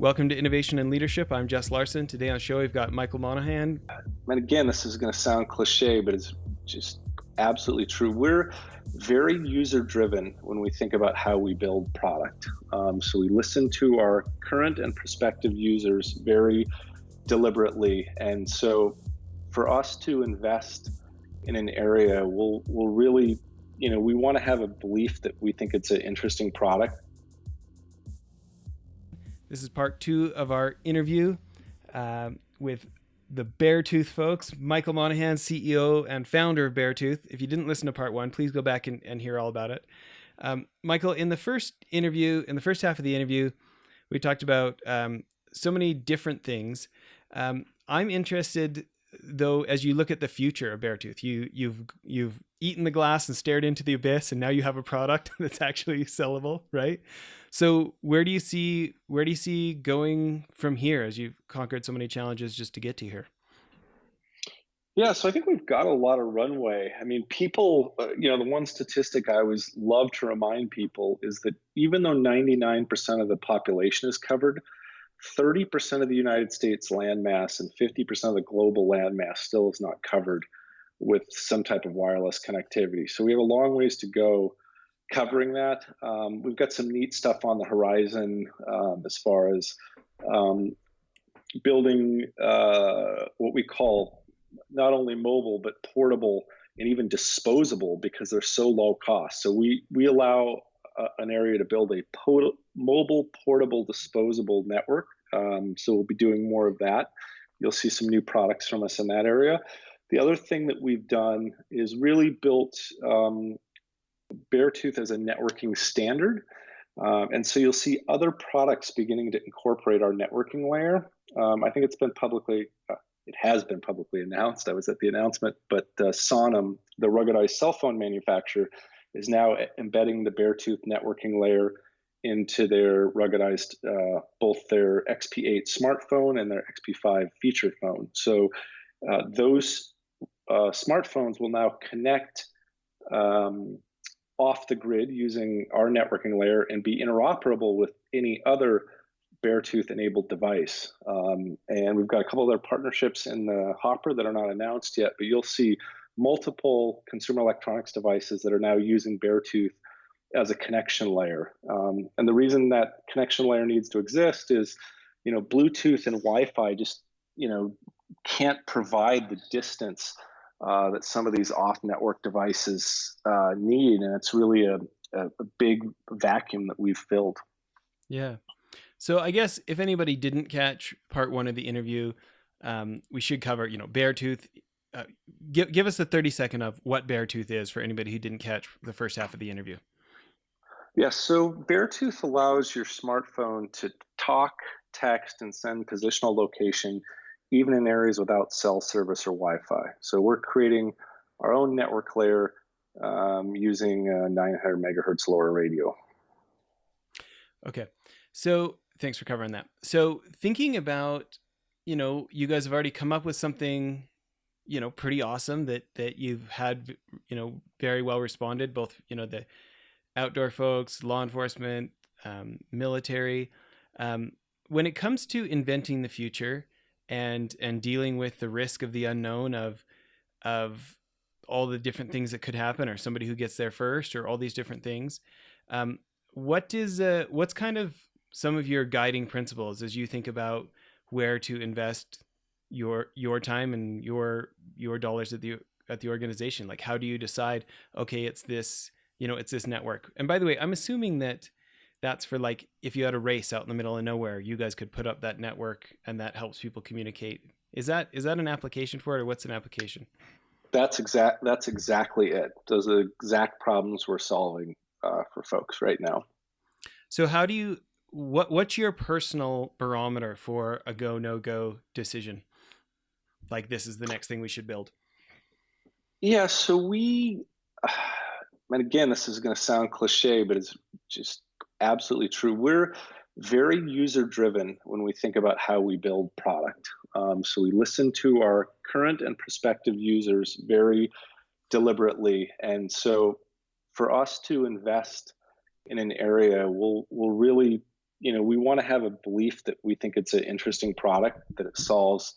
Welcome to Innovation and Leadership. I'm Jess Larson. Today on the show, we've got Michael Monaghan. And again, this is going to sound cliche, but it's just absolutely true. We're very user-driven when we think about how we build product. So we listen to our current and prospective users very deliberately. And so for us to invest in an area, we'll really, we want to have a belief that we think it's an interesting product. This is part 2 of our interview with the Beartooth folks. Michael Monaghan, CEO and founder of Beartooth. If you didn't listen to part 1, please go back and hear all about it. Michael, in the first half of the interview, we talked about so many different things. I'm interested, though, as you look at the future of Beartooth, you've eaten the glass and stared into the abyss, and now you have a product that's actually sellable, right? So where do you see going from here as you've conquered so many challenges just to get to here? Yeah, so I think we've got a lot of runway. I mean, people, the one statistic I always love to remind people is that even though 99% of the population is covered, 30% of the United States landmass and 50% of the global landmass still is not covered with some type of wireless connectivity. So we have a long ways to go covering that. We've got some neat stuff on the horizon as far as building what we call not only mobile, but portable and even disposable, because they're so low cost. So we allow an area to build a mobile, portable, disposable network. So we'll be doing more of that. You'll see some new products from us in that area. The other thing that we've done is really built Beartooth as a networking standard. And so you'll see other products beginning to incorporate our networking layer. I think it has been publicly announced. I was at the announcement, but Sonam, the ruggedized cell phone manufacturer, is now embedding the Beartooth networking layer into their ruggedized, both their XP8 smartphone and their XP5 feature phone. So those smartphones will now connect off the grid using our networking layer and be interoperable with any other Beartooth-enabled device. And we've got a couple other partnerships in the hopper that are not announced yet, but you'll see multiple consumer electronics devices that are now using Beartooth as a connection layer. And the reason that connection layer needs to exist is, Bluetooth and Wi-Fi just, can't provide the distance that some of these off-network devices need. And it's really a big vacuum that we've filled. Yeah. So I guess if anybody didn't catch part 1 of the interview, we should cover, Beartooth. Give us a 30-second of what Beartooth is for anybody who didn't catch the first half of the interview. Yes, so Beartooth allows your smartphone to talk, text, and send positional location even in areas without cell service or Wi-Fi. So we're creating our own network layer using 900 megahertz lower radio. Okay, so thanks for covering that. So thinking about, you guys have already come up with something, pretty awesome that you've had, very well responded, both, the outdoor folks, law enforcement, military. When it comes to inventing the future and dealing with the risk of the unknown of all the different things that could happen, or somebody who gets there first, or all these different things, what's kind of some of your guiding principles as you think about where to invest your time and your dollars at the organization? Like, how do you decide, okay, it's this network? And by the way, I'm assuming that's for, like, if you had a race out in the middle of nowhere, you guys could put up that network and that helps people communicate. Is that an application for it, or what's an application? That's exactly it. Those are the exact problems we're solving for folks right now. So how do you, what's your personal barometer for a go, no go decision? Like, this is the next thing we should build. Yeah, so and again, this is going to sound cliche, but it's just absolutely true. We're very user-driven when we think about how we build product. So we listen to our current and prospective users very deliberately. And so for us to invest in an area, we'll really, we want to have a belief that we think it's an interesting product, that it solves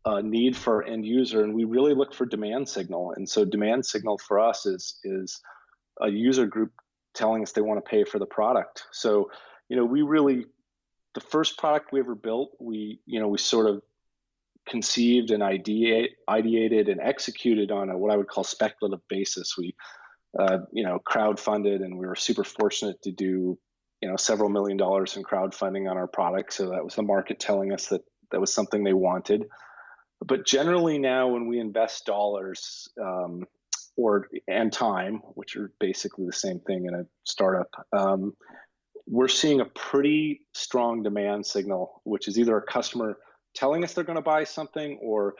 a need for our end user, and we really look for demand signal. And so demand signal for us is a user group telling us they want to pay for the product. So, we really, the first product we ever built, we sort of conceived and ideated and executed on a what I would call speculative basis. We crowdfunded, and we were super fortunate to do several $1 million in crowdfunding on our product. So that was the market telling us that that was something they wanted. But generally now, when we invest dollars and time, which are basically the same thing in a startup, we're seeing a pretty strong demand signal, which is either a customer telling us they're going to buy something, or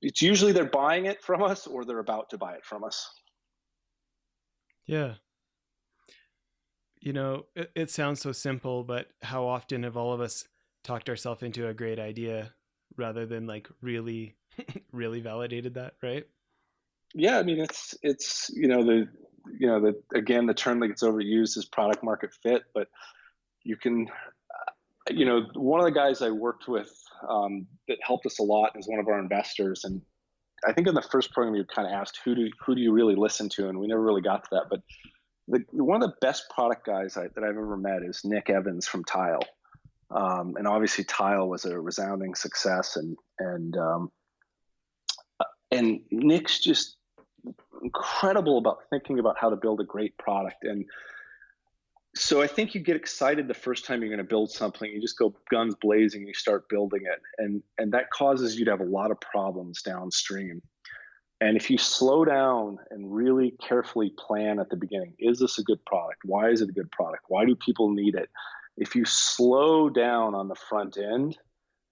it's usually they're buying it from us, or they're about to buy it from us. Yeah. It sounds so simple, but how often have all of us talked ourselves into a great idea rather than like really, really validated that, right? Yeah, I mean, it's again, the term that gets overused is product market fit, but you can, one of the guys I worked with that helped us a lot is one of our investors, and I think in the first program you kind of asked who do you really listen to, and we never really got to that. But one of the best product guys that I've ever met is Nick Evans from Tile, and obviously Tile was a resounding success, and Nick's just incredible about thinking about how to build a great product. And so I think you get excited the first time you're going to build something. You just go guns blazing, you start building it, and that causes you to have a lot of problems downstream. And if you slow down and really carefully plan at the beginning, is this a good product? Why is it a good product? Why do people need it? If you slow down on the front end,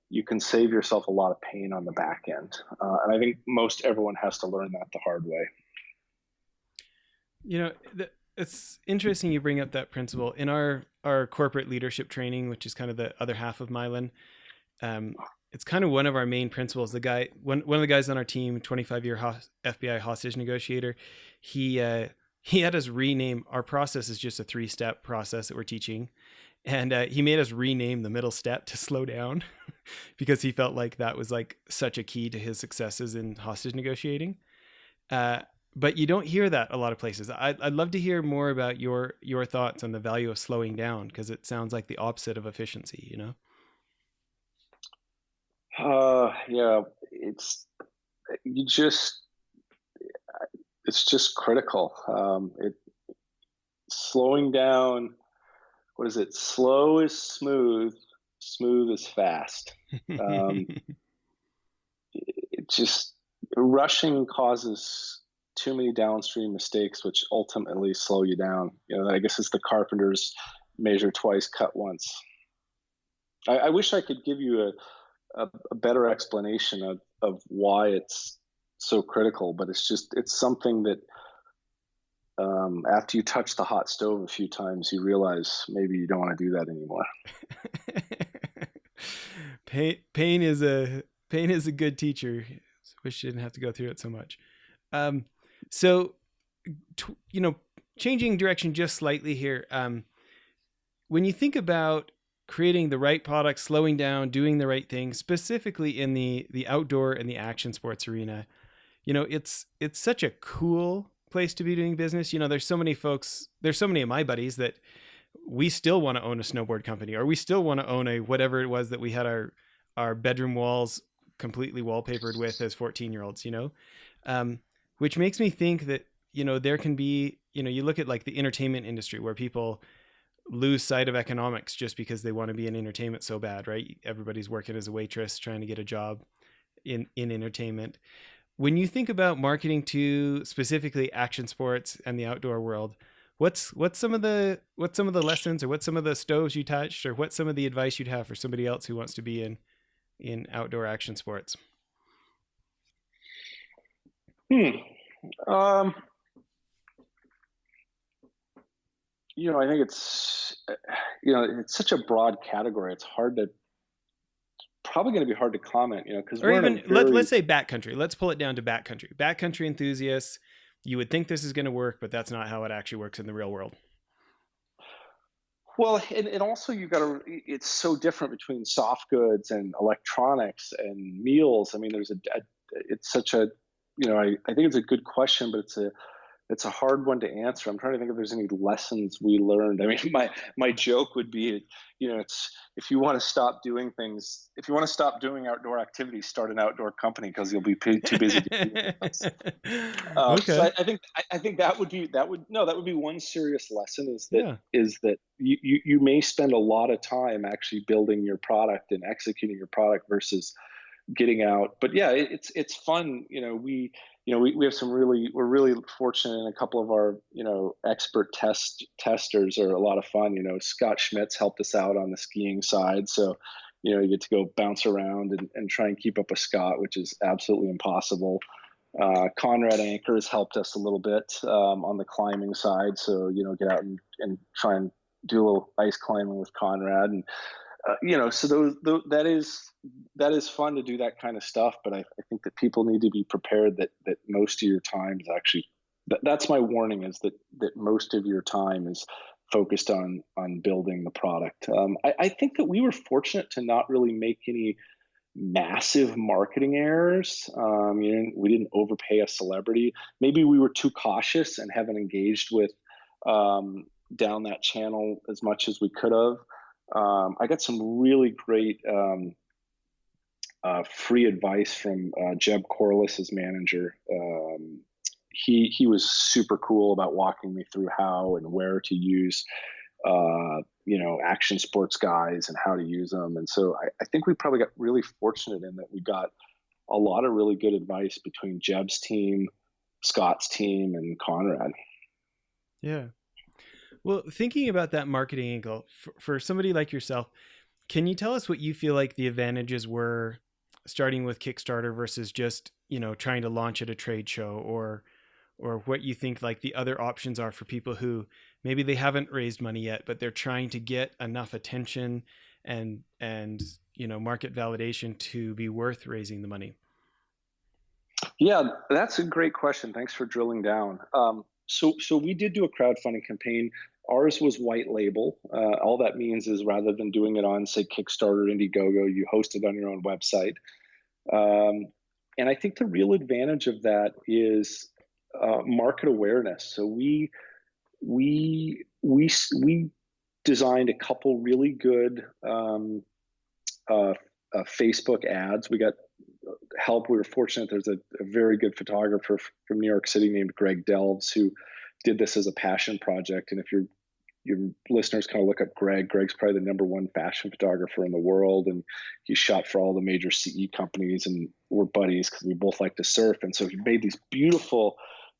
you can save yourself a lot of pain on the back end. And I think most everyone has to learn that the hard way. It's interesting you bring up that principle. In our corporate leadership training, which is kind of the other half of Mylan, it's kind of one of our main principles. One of the guys on our team, 25-year FBI hostage negotiator, he had us rename our process. Is just a 3-step process that we're teaching, and he made us rename the middle step to slow down because he felt like that was like such a key to his successes in hostage negotiating. But you don't hear that a lot of places. I'd love to hear more about your thoughts on the value of slowing down, because it sounds like the opposite of efficiency, Yeah, it's just critical. Slowing down, what is it? Slow is smooth, smooth is fast. It just, rushing causes too many downstream mistakes, which ultimately slow you down. I guess it's the carpenter's measure twice, cut once. I wish I could give you a better explanation of why it's so critical, but it's something that after you touch the hot stove a few times, you realize maybe you don't want to do that anymore. Pain is a good teacher. Wish you didn't have to go through it so much. So, changing direction just slightly here. When you think about creating the right product, slowing down, doing the right thing, specifically in the outdoor and the action sports arena, it's such a cool place to be doing business. There's so many of my buddies that we still want to own a snowboard company, or we still want to own a whatever it was that we had our bedroom walls completely wallpapered with as 14-year-olds, which makes me think that, there can be, you look at like the entertainment industry where people lose sight of economics just because they want to be in entertainment so bad, right? Everybody's working as a waitress, trying to get a job in entertainment. When you think about marketing to specifically action sports and the outdoor world, what's some of the lessons, or what's some of the stoves you touched, or what's some of the advice you'd have for somebody else who wants to be in outdoor action sports? I think it's such a broad category. It's probably going to be hard to comment, because or even let's say backcountry. Let's pull it down to backcountry. Backcountry enthusiasts, you would think this is going to work, but that's not how it actually works in the real world. Well, and also you got to. It's so different between soft goods and electronics and meals. I mean, it's such a, I think it's a good question, but it's a hard one to answer. I'm trying to think if there's any lessons we learned. I mean, my joke would be, it's if you want to stop doing things, if you want to stop doing outdoor activities, start an outdoor company because you'll be too busy doing those. So Okay. I think that would be one serious lesson is that Yeah. you may spend a lot of time actually building your product and executing your product versus getting out. But yeah, it's fun. We have we're really fortunate, in a couple of our expert testers are a lot of fun. Scott Schmitz helped us out on the skiing side, so you get to go bounce around and try and keep up with Scott, which is absolutely impossible. Conrad Anchors helped us a little bit on the climbing side, so get out and try and do a little ice climbing with Conrad, and so that is fun to do that kind of stuff. But I think that people need to be prepared that most of your time is actually that's my warning, is that most of your time is focused on building the product. I think that we were fortunate to not really make any massive marketing errors. We didn't overpay a celebrity. Maybe we were too cautious and haven't engaged with down that channel as much as we could have. I got some really great free advice from Jeb Corliss, his manager. He was super cool about walking me through how and where to use action sports guys and how to use them. And so I think we probably got really fortunate in that we got a lot of really good advice between Jeb's team, Scott's team, and Conrad. Yeah. Well, thinking about that marketing angle for somebody like yourself, can you tell us what you feel like the advantages were starting with Kickstarter versus just, trying to launch at a trade show, or what you think like the other options are for people who maybe they haven't raised money yet, but they're trying to get enough attention and market validation to be worth raising the money? Yeah, that's a great question. Thanks for drilling down. So we did do a crowdfunding campaign. Ours was white label. All that means is, rather than doing it on, say, Kickstarter, Indiegogo, you host it on your own website. And I think the real advantage of that is market awareness. So we designed a couple really good Facebook ads. We got help. We were fortunate. There's a very good photographer from New York City named Greg Delves, who did this as a passion project. And if your listeners kind of look up Greg's probably the number one fashion photographer in the world, and he shot for all the major CE companies, and we're buddies because we both like to surf. And so he made these beautiful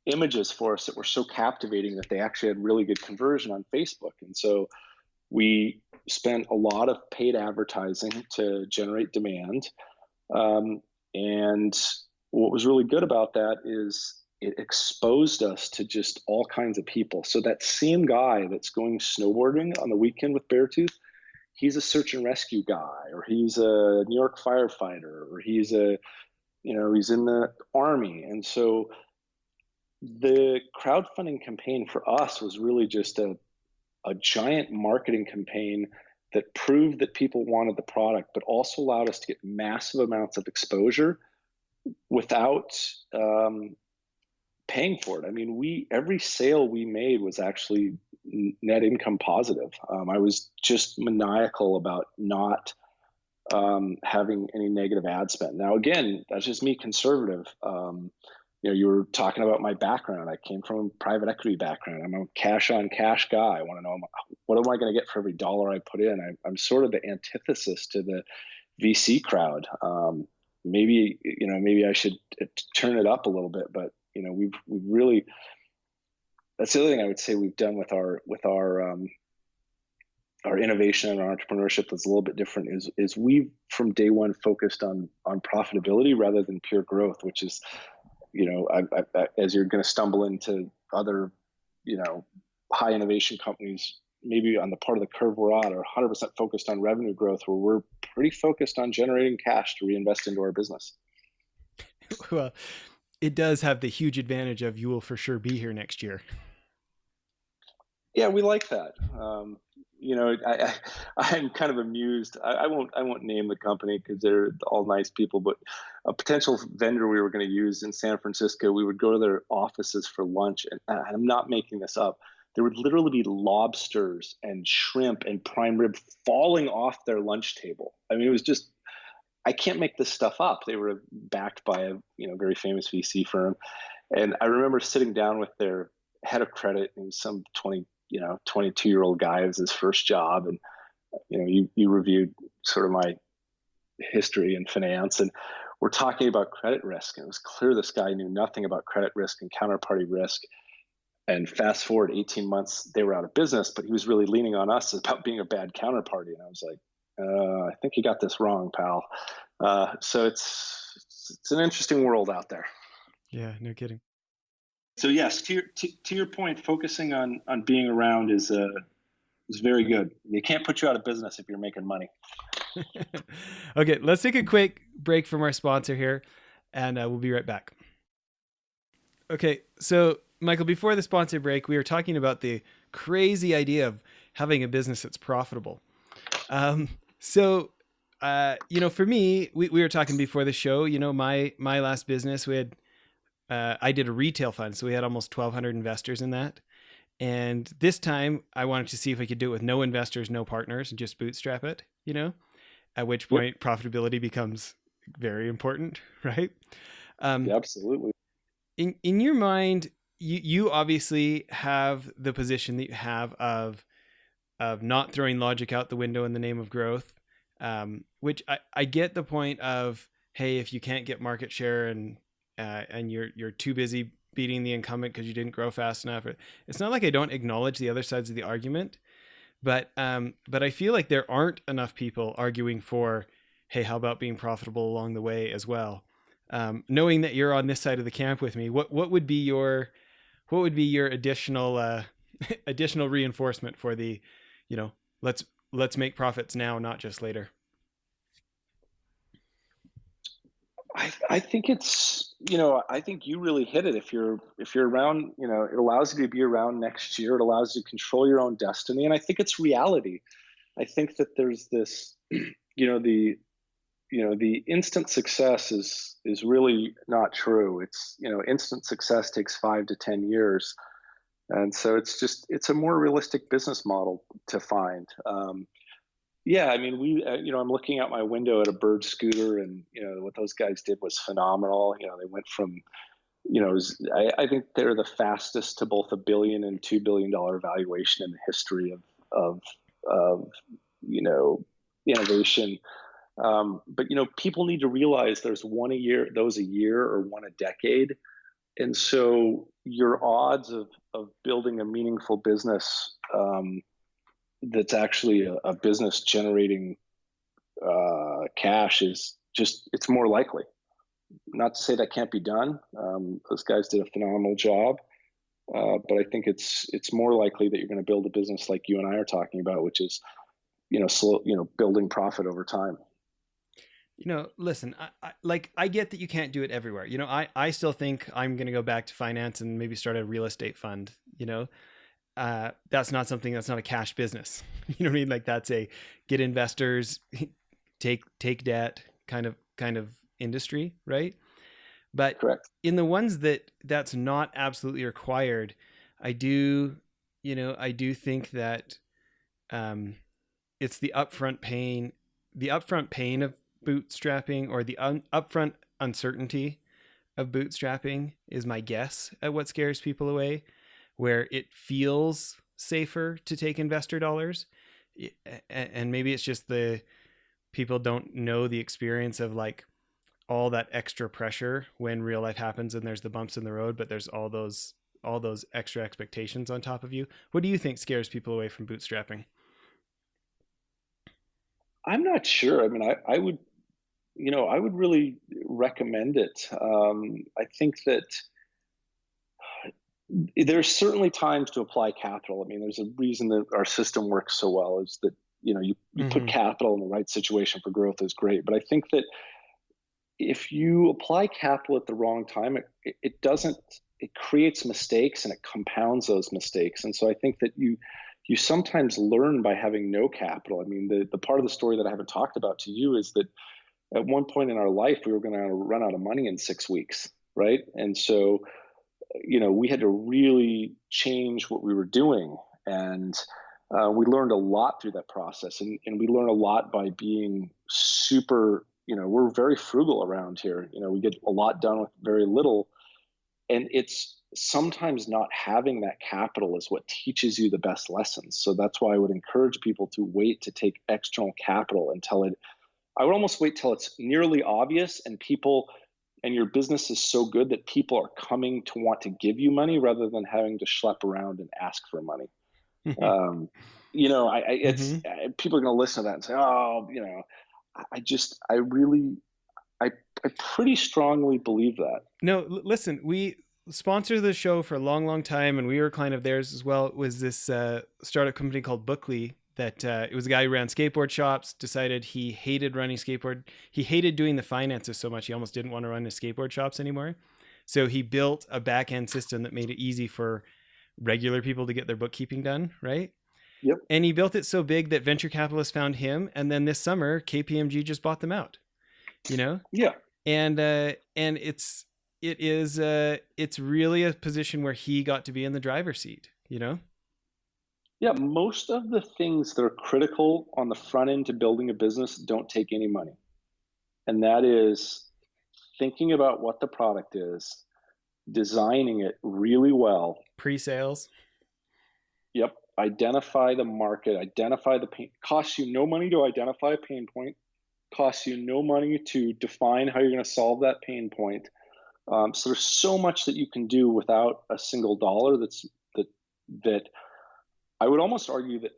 images for us that were so captivating that they actually had really good conversion on Facebook. And so we spent a lot of paid advertising to generate demand. And what was really good about that is it exposed us to just all kinds of people. So that same guy that's going snowboarding on the weekend with Beartooth, he's a search and rescue guy, or he's a New York firefighter, or he's in the Army. And so the crowdfunding campaign for us was really just a giant marketing campaign that proved that people wanted the product, but also allowed us to get massive amounts of exposure without paying for it. I mean, every sale we made was actually net income positive. I was just maniacal about not having any negative ad spend. Now, again, that's just me conservative. You were talking about my background. I came from a private equity background. I'm a cash on cash guy. I want to know, what am I going to get for every dollar I put in? I'm sort of the antithesis to the VC crowd. Maybe I should turn it up a little bit, but we've really, that's the other thing I would say we've done with our innovation and our entrepreneurship that's a little bit different is we've from day one focused on profitability rather than pure growth, which is, as you're going to stumble into other, high innovation companies, maybe on the part of the curve we're on, are 100% focused on revenue growth, where we're pretty focused on generating cash to reinvest into our business. Well, it does have the huge advantage of you will for sure be here next year. Yeah, we like that. I'm kind of amused. I won't name the company because they're all nice people, but a potential vendor we were going to use in San Francisco, we would go to their offices for lunch, and I'm not making this up. There would literally be lobsters and shrimp and prime rib falling off their lunch table. I mean, it was just, I can't make this stuff up. They were backed by a very famous VC firm, and I remember sitting down with their head of credit, and some 22-year-old guy. It was his first job, and you reviewed sort of my history in finance, and we're talking about credit risk, and it was clear this guy knew nothing about credit risk and counterparty risk. And fast forward 18 months, they were out of business, but he was really leaning on us about being a bad counterparty. And I was like, I think you got this wrong, pal. So it's an interesting world out there. Yeah, no kidding. So yes, to your point, focusing on being around is very good. They can't put you out of business if you're making money. Okay, let's take a quick break from our sponsor here, and we'll be right back. Okay, so Michael, before the sponsor break, we were talking about the crazy idea of having a business that's profitable. For me, we were talking before the show. My last business, we had I did a retail fund, so we had almost 1,200 investors in that. And this time, I wanted to see if we could do it with no investors, no partners, and just bootstrap it. At which point profitability becomes very important, right? Yeah, absolutely. In your mind, you obviously have the position that you have of not throwing logic out the window in the name of growth, which I get the point of, hey, if you can't get market share and you're too busy beating the incumbent because you didn't grow fast enough. It's not like I don't acknowledge the other sides of the argument, but I feel like there aren't enough people arguing for, hey, how about being profitable along the way as well? Knowing that you're on this side of the camp with me, what would be your additional additional reinforcement for the, let's make profits now, not just later? I think it's, I think you really hit it. If you're around, it allows you to be around next year. It allows you to control your own destiny. And I think it's reality. I think that there's this, the instant success is really not true. It's, instant success takes 5 to 10 years. And so it's a more realistic business model to find. Yeah, I mean, I'm looking out my window at a Bird scooter, and what those guys did was phenomenal. They went from, I think they're the fastest to both $1 billion and $2 billion valuation in the history of innovation. But people need to realize there's one a year, those a year, or one a decade, and so your odds of building a meaningful business that's actually a business generating cash is it's more likely. Not to say that can't be done. Those guys did a phenomenal job, but I think it's more likely that you're going to build a business like you and I are talking about, which is building profit over time. Listen, I get that you can't do it everywhere. I still think I'm going to go back to finance and maybe start a real estate fund. That's not a cash business. You know what I mean? Like, that's a get investors, take debt kind of industry, right? But correct. In the ones that's not absolutely required, I do think that it's the upfront pain of bootstrapping, or the upfront uncertainty of bootstrapping is my guess at what scares people away, where it feels safer to take investor dollars. And maybe it's just the people don't know the experience of like all that extra pressure when real life happens and there's the bumps in the road, but there's all those extra expectations on top of you. What do you think scares people away from bootstrapping? I'm not sure. I mean, I would really recommend it. I think that there's certainly times to apply capital. I mean, there's a reason that our system works so well, is that, you put capital in the right situation for growth is great. But I think that if you apply capital at the wrong time, it creates mistakes and it compounds those mistakes. And so I think that you you sometimes learn by having no capital. I mean, the part of the story that I haven't talked about to you is that at one point in our life, we were going to run out of money in 6 weeks, right? And so, we had to really change what we were doing. And we learned a lot through that process. And we learn a lot by being super, we're very frugal around here. We get a lot done with very little. And it's sometimes not having that capital is what teaches you the best lessons. So that's why I would encourage people to wait to take external capital until I would almost wait till it's nearly obvious and your business is so good that people are coming to want to give you money rather than having to schlep around and ask for money. Um, Mm-hmm. people are going to listen to that and say, oh, I really, I pretty strongly believe that. No, listen, we sponsored the show for a long, long time, and we were a client of theirs as well. It was this startup company called Bookly. That it was a guy who ran skateboard shops. Decided he hated running skateboard. He hated doing the finances so much he almost didn't want to run his skateboard shops anymore. So he built a back end system that made it easy for regular people to get their bookkeeping done, right? Yep. And he built it so big that venture capitalists found him, and then this summer KPMG just bought them out. You know, Yeah. and it's really a position where he got to be in the driver's seat. You know. Yeah. Most of the things that are critical on the front end to building a business don't take any money. And that is thinking about what the product is, designing it really well. Pre-sales. Yep. Identify the market, identify the pain. Costs you no money to identify a pain point, costs you no money to define how you're going to solve that pain point. So there's so much that you can do without a single dollar. That I would almost argue that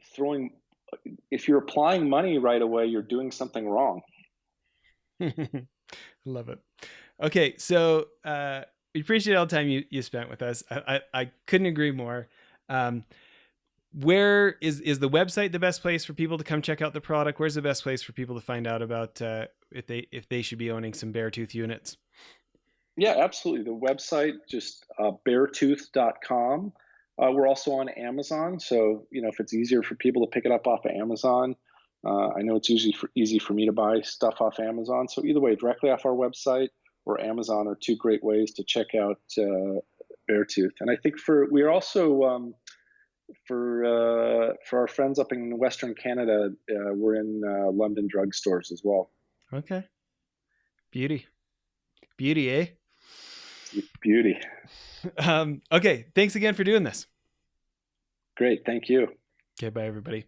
if you're applying money right away, you're doing something wrong. Love it. Okay, so we appreciate all the time you spent with us. I couldn't agree more. Where is the website the best place for people to come check out the product? Where's the best place for people to find out about if they should be owning some Beartooth units? Yeah, absolutely. The website, just beartooth.com. We're also on Amazon. So, if it's easier for people to pick it up off of Amazon, I know it's usually easy for me to buy stuff off Amazon. So either way, directly off our website or Amazon are two great ways to check out Beartooth. And I think we're also for our friends up in Western Canada, we're in London drugstores as well. Okay. Beauty, eh? Beauty. Okay. Thanks again for doing this. Great. Thank you. Okay. Bye, everybody.